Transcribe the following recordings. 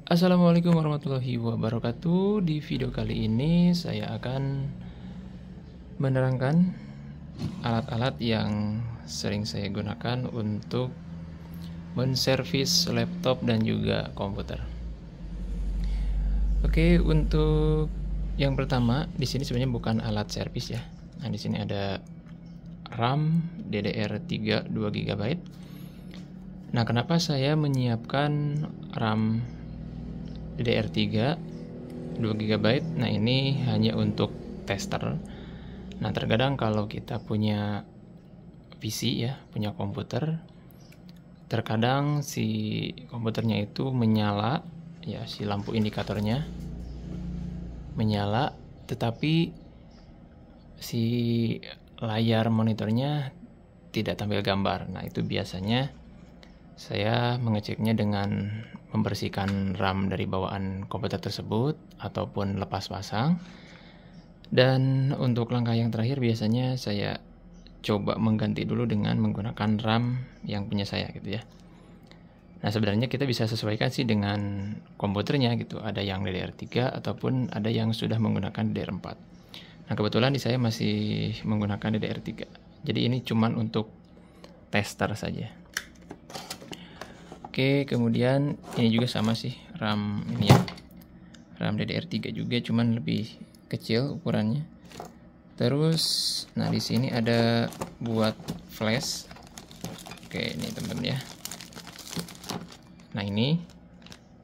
Assalamualaikum warahmatullahi wabarakatuh. Di video kali ini saya akan menerangkan alat-alat yang sering saya gunakan untuk menservis laptop dan juga komputer. Oke, untuk yang pertama di sini sebenarnya bukan alat servis ya. Nah, di sini ada RAM DDR3 2 GB. Nah, kenapa saya menyiapkan RAM DDR3 2 GB? Nah, ini hanya untuk tester. Nah, terkadang kalau kita punya PC ya, punya komputer, terkadang si komputernya itu menyala ya, si lampu indikatornya menyala, tetapi si layar monitornya tidak tampil gambar. Nah, itu biasanya saya mengeceknya dengan membersihkan RAM dari bawaan komputer tersebut ataupun lepas pasang. Dan untuk langkah yang terakhir biasanya saya coba mengganti dulu dengan menggunakan RAM yang punya saya gitu ya. Nah, sebenarnya kita bisa sesuaikan sih dengan komputernya gitu. Ada yang DDR3 ataupun ada yang sudah menggunakan DDR4. Nah, kebetulan di saya masih menggunakan DDR3. Jadi ini cuman untuk tester saja. Oke, kemudian ini juga sama sih RAM ini ya. RAM DDR3 juga, cuman lebih kecil ukurannya. Terus, nah di sini ada buat flash. Oke, ini teman-teman ya. Nah, ini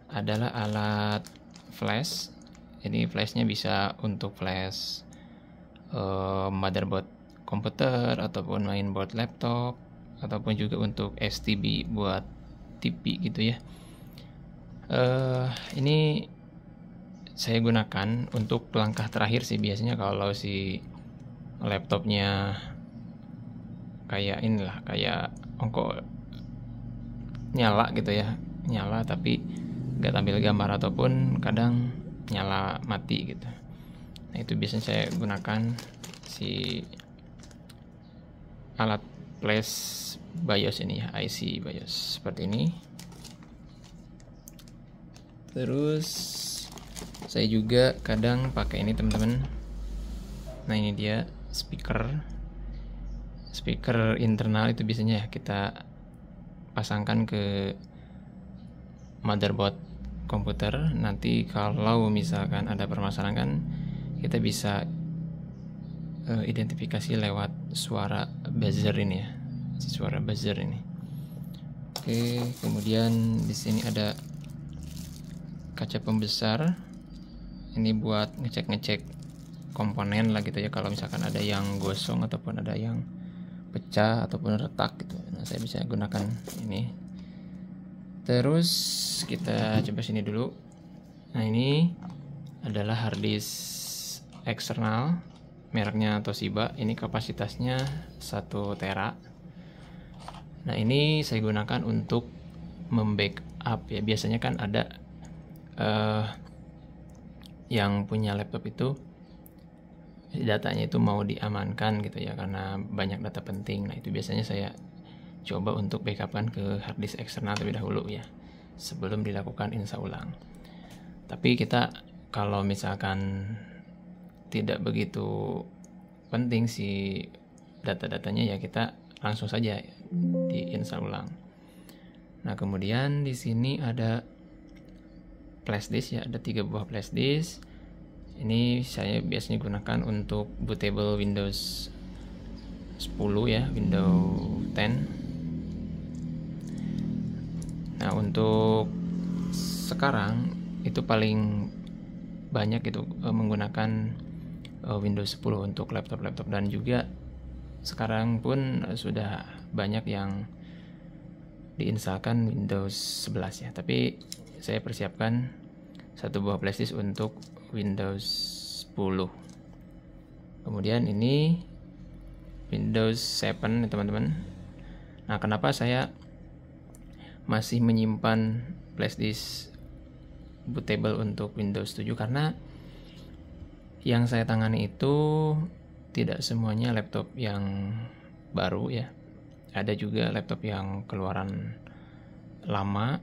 adalah alat flash. Jadi flashnya bisa untuk flash motherboard komputer ataupun mainboard laptop, ataupun juga untuk STB buat TV gitu ya. Ini saya gunakan untuk langkah terakhir sih biasanya kalau si laptopnya kayak inilah, kayak ongko nyala gitu ya, nyala tapi nggak tampil gambar ataupun kadang nyala mati gitu. Nah, itu biasanya saya gunakan si alat flash BIOS ini ya, IC BIOS seperti ini. Terus saya juga kadang pakai ini teman-teman. Nah, ini dia speaker internal, itu biasanya ya kita pasangkan ke motherboard komputer. Nanti kalau misalkan ada permasalahan kan kita bisa identifikasi lewat suara buzzer ini ya, si suara buzzer ini. Oke, kemudian di sini ada kaca pembesar. Ini buat ngecek komponen lah gitu ya, kalau misalkan ada yang gosong ataupun ada yang pecah ataupun retak gitu. Nah, saya bisa gunakan ini. Terus kita coba sini dulu. Nah, ini adalah harddisk eksternal mereknya Toshiba. Ini kapasitasnya 1 tera. Nah, ini saya gunakan untuk membackup ya. Biasanya kan ada yang punya laptop itu datanya itu mau diamankan gitu ya, karena banyak data penting. Nah, itu biasanya saya coba untuk backupkan ke harddisk eksternal terlebih dahulu ya, sebelum dilakukan install ulang. Tapi kita kalau misalkan tidak begitu penting si data-datanya ya, kita langsung saja diinstal ulang. Nah, kemudian di sini ada flash disk ya, ada 3 buah flash disk. Ini saya biasanya gunakan untuk bootable Windows 10 ya, Windows 10. Nah, untuk sekarang itu paling banyak itu menggunakan Windows 10 untuk laptop-laptop, dan juga sekarang pun sudah banyak yang diinstalkan Windows 11 ya. Tapi saya persiapkan 1 buah flash disk untuk Windows 10. Kemudian ini Windows 7 ya teman-teman. Nah, kenapa saya masih menyimpan flash disk bootable untuk Windows 7? Karena yang saya tangani itu tidak semuanya laptop yang baru ya. Ada juga laptop yang keluaran lama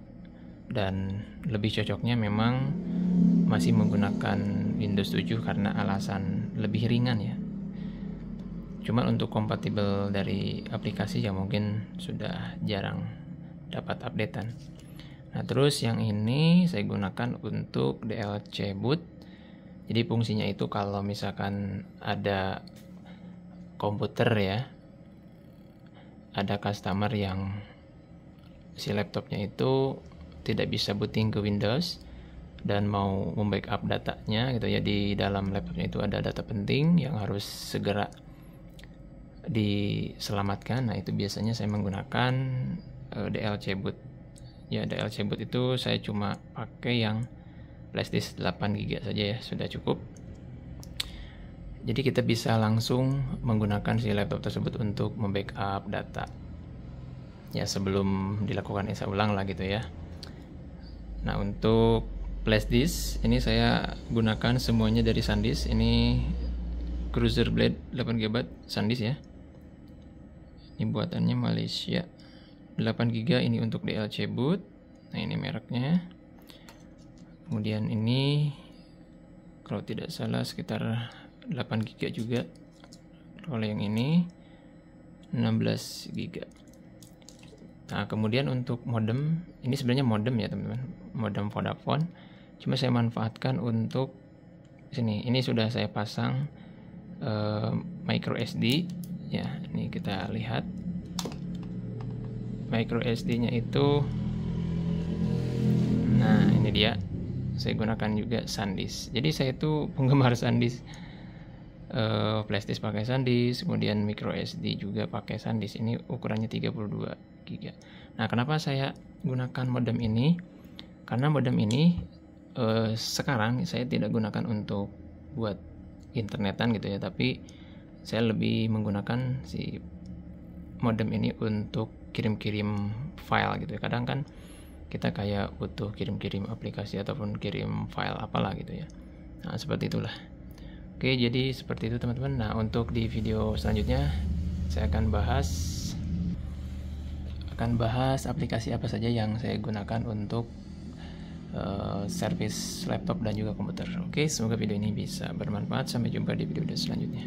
dan lebih cocoknya memang masih menggunakan Windows 7 karena alasan lebih ringan ya. Cuma untuk kompatibel dari aplikasi ya mungkin sudah jarang dapat updatean. Nah, terus yang ini saya gunakan untuk DLC boot. Jadi fungsinya itu kalau misalkan ada komputer ya, ada customer yang si laptopnya itu tidak bisa booting ke Windows dan mau membackup datanya gitu ya, di dalam laptopnya itu ada data penting yang harus segera diselamatkan. Nah, itu biasanya saya menggunakan DLC boot. Ya, DLC boot itu saya cuma pakai yang flash disk 8 GB saja ya, sudah cukup. Jadi kita bisa langsung menggunakan si laptop tersebut untuk membackup data ya sebelum dilakukan install ulang lah gitu ya. Nah, untuk flash disk ini saya gunakan semuanya dari SanDisk. Ini Cruiser Blade 8 GB SanDisk ya. Ini buatannya Malaysia. 8 GB ini untuk DLC boot. Nah, ini mereknya. Kemudian ini kalau tidak salah sekitar 8 GB juga. Kalau yang ini 16 GB. Nah, kemudian untuk modem, ini sebenarnya modem ya teman-teman, modem Vodafone. Cuma saya manfaatkan untuk sini. Ini sudah saya pasang micro SD ya. Ini kita lihat micro SD-nya itu. Nah, ini dia. Saya gunakan juga SanDisk. Jadi saya itu penggemar SanDisk. Flash disk pakai SanDisk, kemudian micro SD juga pakai SanDisk. Ini ukurannya 32 GB. Nah, kenapa saya gunakan modem ini? Karena modem ini sekarang saya tidak gunakan untuk buat internetan gitu ya, tapi saya lebih menggunakan si modem ini untuk kirim-kirim file gitu ya. Kadang kan kita kayak butuh kirim-kirim aplikasi ataupun kirim file apalah gitu ya. Nah, seperti itulah. Oke, jadi seperti itu teman-teman. Nah, untuk di video selanjutnya saya akan bahas aplikasi apa saja yang saya gunakan untuk servis laptop dan juga komputer. Oke, semoga video ini bisa bermanfaat. Sampai jumpa di video selanjutnya.